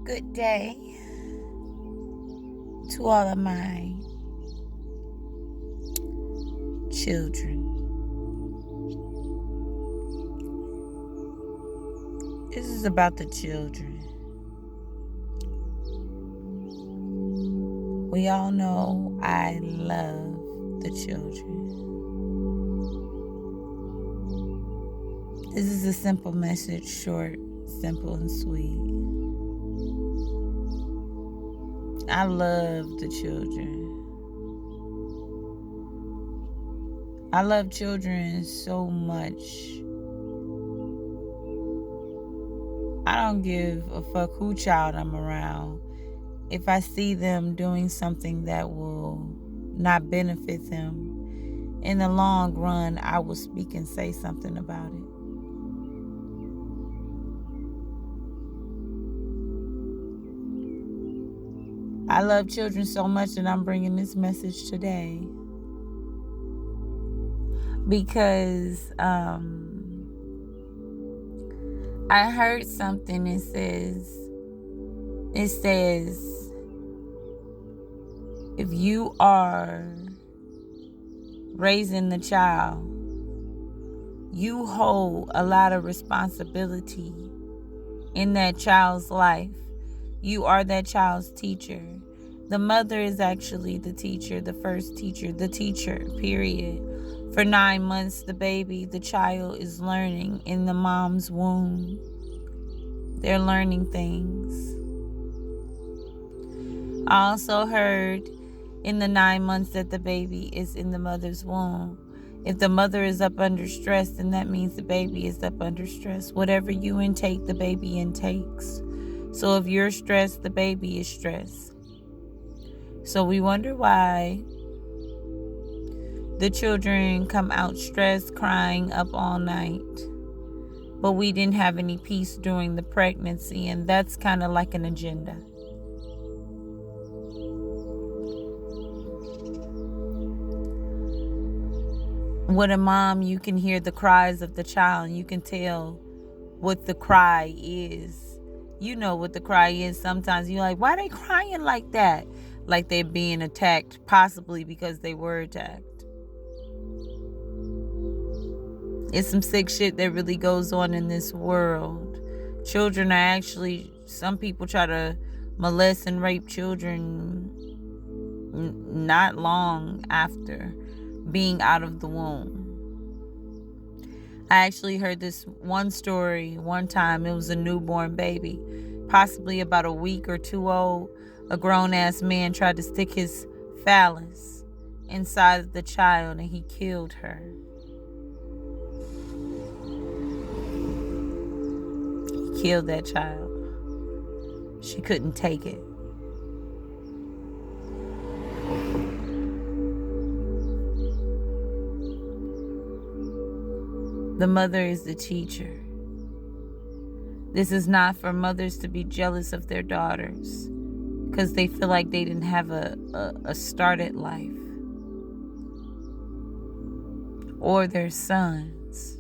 Good day to all of my children. This is about the children. We all know I love the children. This is a simple message, short, simple, and sweet. I love the children. I love children so much. I don't give a fuck who child I'm around. If I see them doing something that will not benefit them, in the long run, I will speak and say something about it. I love children so much that I'm bringing this message today because I heard something that says, if you are raising the child, you hold a lot of responsibility in that child's life. You are that child's teacher. The mother is actually the teacher, the first teacher, the teacher, period. For 9 months, the child is learning in the mom's womb. They're learning things. I also heard in the 9 months that the baby is in the mother's womb. If the mother is up under stress, then that means the baby is up under stress. Whatever you intake, the baby intakes. So if you're stressed, the baby is stressed. So we wonder why the children come out stressed, crying up all night. But we didn't have any peace during the pregnancy, and that's kind of like an agenda. With a mom, you can hear the cries of the child, and you can tell what the cry is. You know what the cry is. Sometimes you're like, why are they crying like that? Like they're being attacked, possibly because they were attacked. It's some sick shit that really goes on in this world. Children are actually, some people try to molest and rape children not long after being out of the womb. I actually heard this one story one time. It was a newborn baby, possibly about a week or two old. A grown-ass man tried to stick his phallus inside the child, and he killed her. He killed that child. She couldn't take it. The mother is the teacher. This is not for mothers to be jealous of their daughters because they feel like they didn't have a started life, or their sons.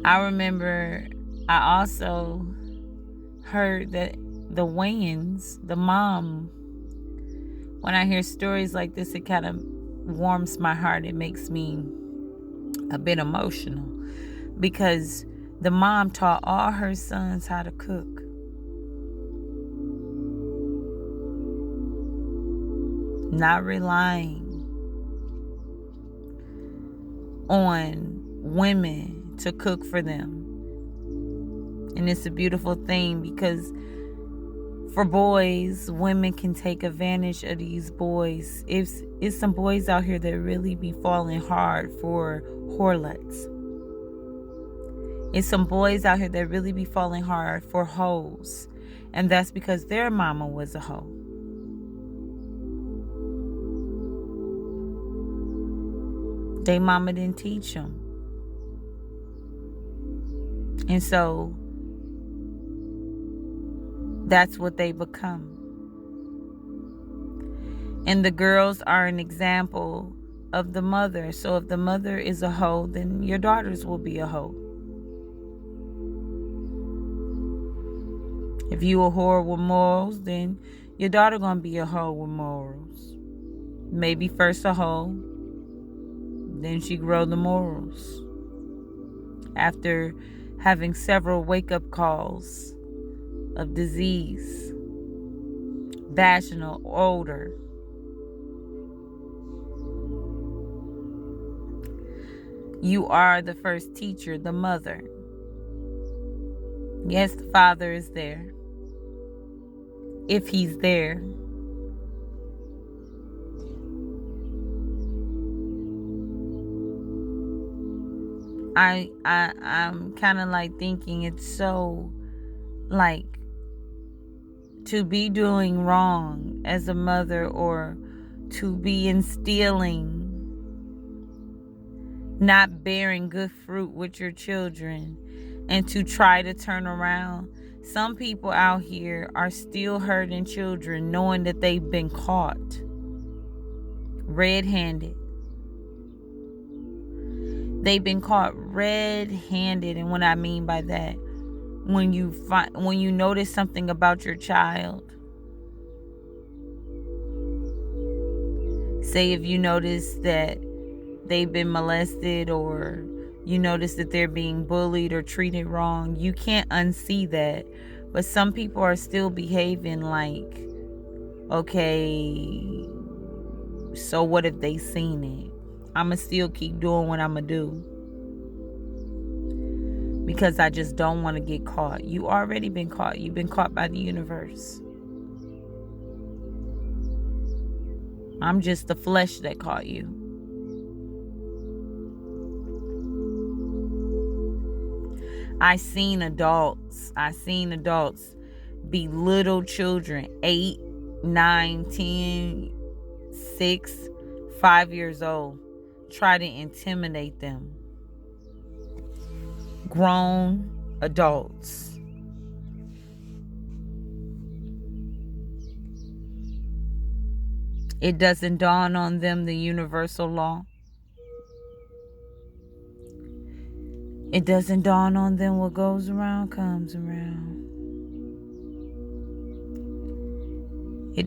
I remember I also heard that the Wayans, the mom, when I hear stories like this, it kind of warms my heart. It makes me a bit emotional because the mom taught all her sons how to cook. Not relying on women to cook for them. And it's a beautiful thing because for boys, women can take advantage of these boys. It's some boys out here that really be falling hard for whorelets. It's some boys out here that really be falling hard for hoes. And that's because their mama was a hoe. They mama didn't teach them. And so that's what they become. And the girls are an example of the mother. So if the mother is a hoe, then your daughters will be a hoe. If you a whore with morals, then your daughter gonna be a hoe with morals. Maybe first a hoe, then she grow the morals. After having several wake-up calls of disease, vaginal odor, you are the first teacher, the mother. Yes, the father is there. If he's there. I'm kind of like thinking it's so like to be doing wrong as a mother, or to be instilling not bearing good fruit with your children, and to try to turn around. Some people out here are still hurting children knowing that they've been caught red-handed. They've been caught red-handed, and what I mean by that, when you notice something about your child, say if you notice that they've been molested, or you notice that they're being bullied or treated wrong, you can't unsee that. But some people are still behaving like, okay, so what if they seen it? I'ma still keep doing what I'ma do because I just don't want to get caught. You already been caught. You've been caught by the universe. I'm just the flesh that caught you. I seen adults belittle children, 8, 9, 10, 6, 5 years old, try to intimidate them. Grown adults. It doesn't dawn on them the universal law. It doesn't dawn on them what goes around comes around.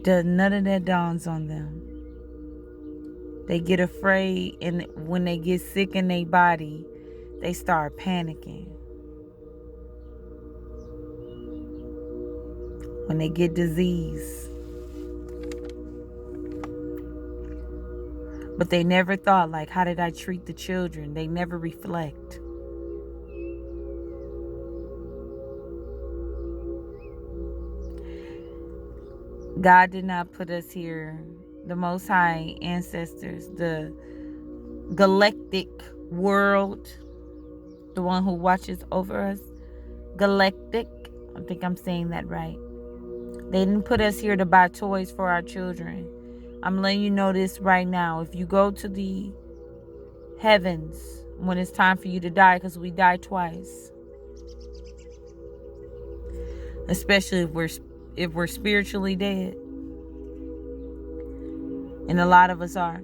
None of that dawns on them. They get afraid, and when they get sick in their body, they start panicking. When they get disease. But they never thought, like, how did I treat the children? They never reflect. God did not put us here, the Most High ancestors, the galactic world, the one who watches over us, galactic, I think I'm saying that right. They didn't put us here to buy toys for our children. I'm letting you know this right now. If you go to the heavens when it's time for you to die, because we die twice, especially if we're spiritually dead, and a lot of us are,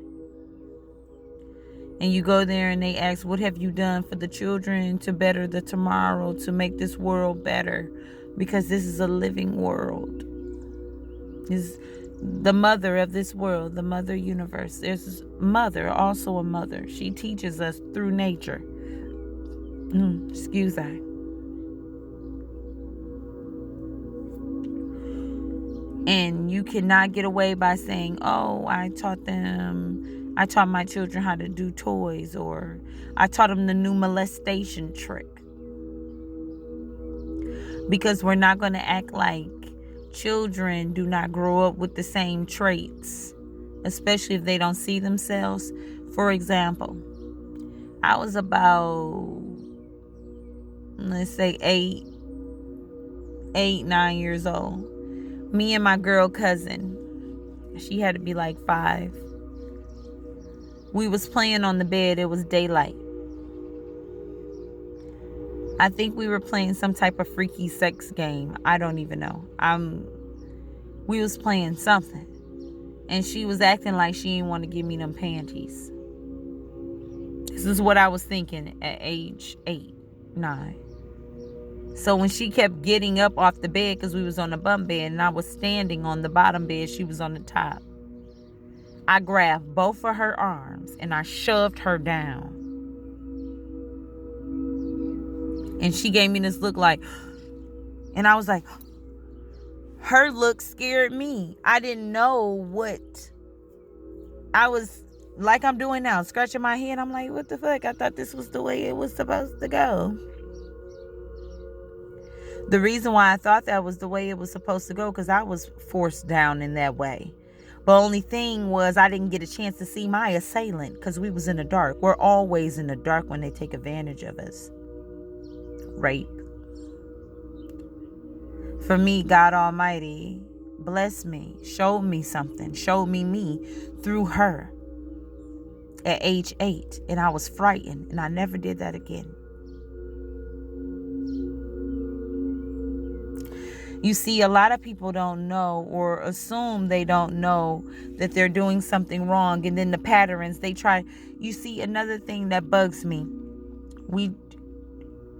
and you go there and they ask, what have you done for the children to better the tomorrow, to make this world better? Because this is a living world. This is the mother of this world, the mother universe. There's mother, also a mother. She teaches us through nature. Excuse I. And you cannot get away by saying, oh, I taught my children how to do toys, or I taught them the new molestation trick. Because we're not going to act like children do not grow up with the same traits, especially if they don't see themselves. For example, I was about, let's say 9 years old. Me and my girl cousin, she had to be like 5. We was playing on the bed. It was daylight. I think we were playing some type of freaky sex game. I don't even know. We was playing something. And she was acting like she didn't want to give me them panties. This is what I was thinking at age 8, 9. So when she kept getting up off the bed, because we was on the bunk bed and I was standing on the bottom bed, she was on the top, I grabbed both of her arms and I shoved her down. And she gave me this look like, and I was like, her look scared me. I didn't know what I was, like I'm doing now, scratching my head. I'm like, what the fuck? I thought this was the way it was supposed to go. The reason why I thought that was the way it was supposed to go, because I was forced down in that way. But only thing was, I didn't get a chance to see my assailant because we was in the dark. We're always in the dark when they take advantage of us. Rape. For me, God Almighty blessed me, showed me something, showed me through her at age 8. And I was frightened, and I never did that again. You see, a lot of people don't know or assume they don't know that they're doing something wrong. And then the patterns they try. You see, another thing that bugs me.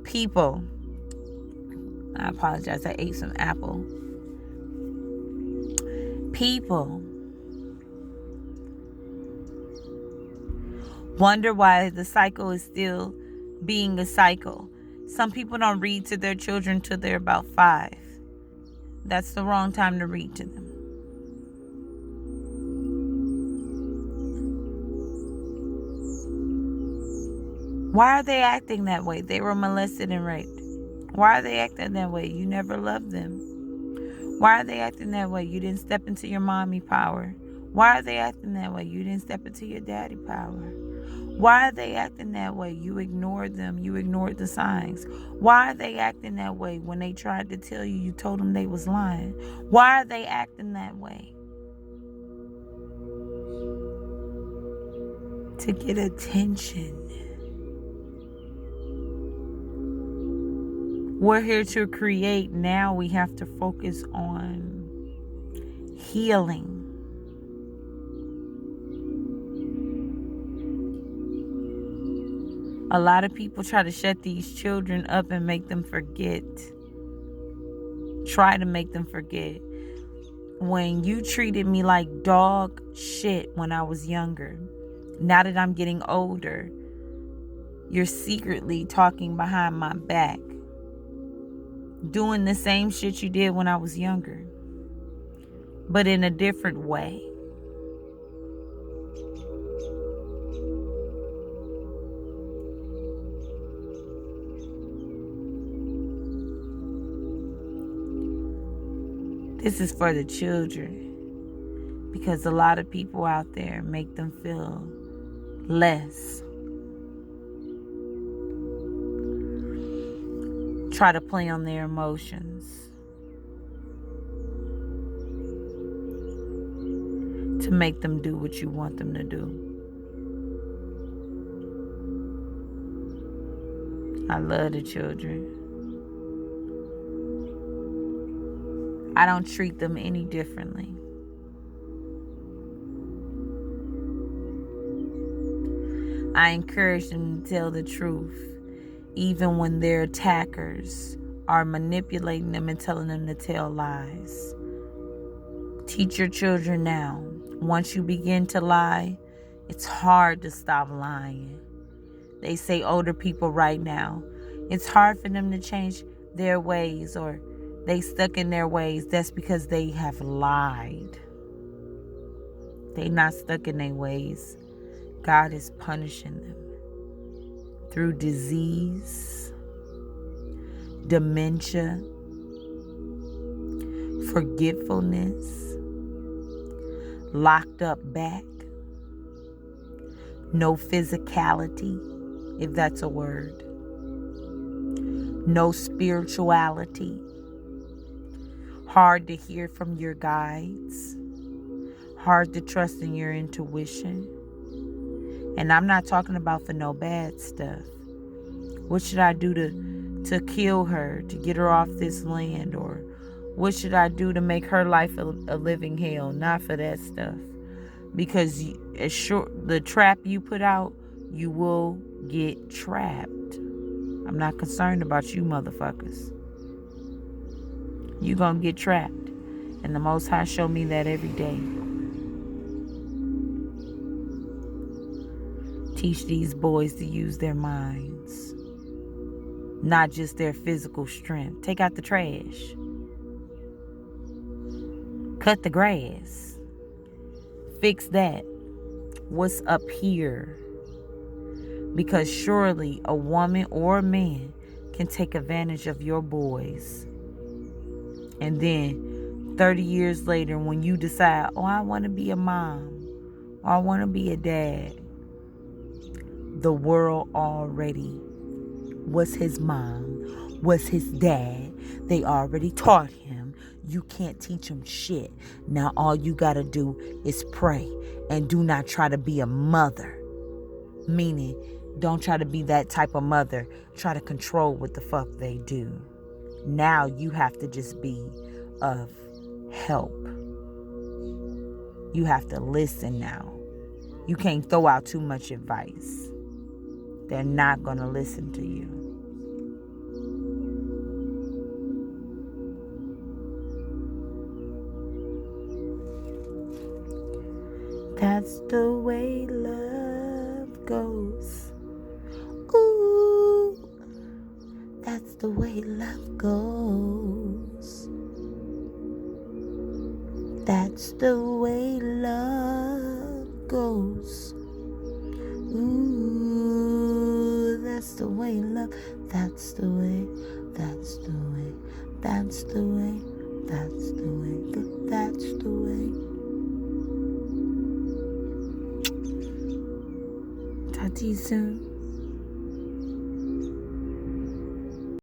People, I apologize, I ate some apple. People wonder why the cycle is still being a cycle. Some people don't read to their children till they're about 5. That's the wrong time to read to them. Why are they acting that way? They were molested and raped. Why are they acting that way? You never loved them. Why are they acting that way? You didn't step into your mommy power. Why are they acting that way? You didn't step into your daddy power. Why are they acting that way? You ignored them. You ignored the signs. Why are they acting that way when they tried to tell you, you told them they was lying? Why are they acting that way? To get attention. We're here to create. Now we have to focus on healing. A lot of people try to shut these children up and make them forget. Try to make them forget. When you treated me like dog shit when I was younger, now that I'm getting older, you're secretly talking behind my back. Doing the same shit you did when I was younger, but in a different way. This is for the children, because a lot of people out there make them feel less. Try to play on their emotions. To make them do what you want them to do. I love the children. I don't treat them any differently. I encourage them to tell the truth. Even when their attackers are manipulating them and telling them to tell lies. Teach your children now. Once you begin to lie, it's hard to stop lying. They say older people right now, it's hard for them to change their ways, or they stuck in their ways. That's because they have lied. They not stuck in their ways. God is punishing them. Through disease, dementia, forgetfulness, locked up back, no physicality, if that's a word, no spirituality, hard to hear from your guides, hard to trust in your intuition. And I'm not talking about for no bad stuff. What should I do to kill her, to get her off this land? Or what should I do to make her life a living hell? Not for that stuff. Because the trap you put out, you will get trapped. I'm not concerned about you motherfuckers. You're going to get trapped. And the Most High show me that every day. Teach these boys to use their minds, not just their physical strength. Take out the trash. Cut the grass. Fix that. What's up here? Because surely a woman or a man can take advantage of your boys. And then 30 years later, when you decide, oh, I want to be a mom, or I want to be a dad, the world already was his mom, was his dad. They already taught him. You can't teach him shit. Now all you got to do is pray and do not try to be a mother. Meaning, don't try to be that type of mother. Try to control what the fuck they do. Now you have to just be of help. You have to listen now. You can't throw out too much advice. They're not going to listen to you. That's the way love goes. Ooh, that's the way love goes. That's the way love goes. Ooh, that's the way love. That's the way. That's the way. That's the way. That's the way. That's the way. Talk to you soon.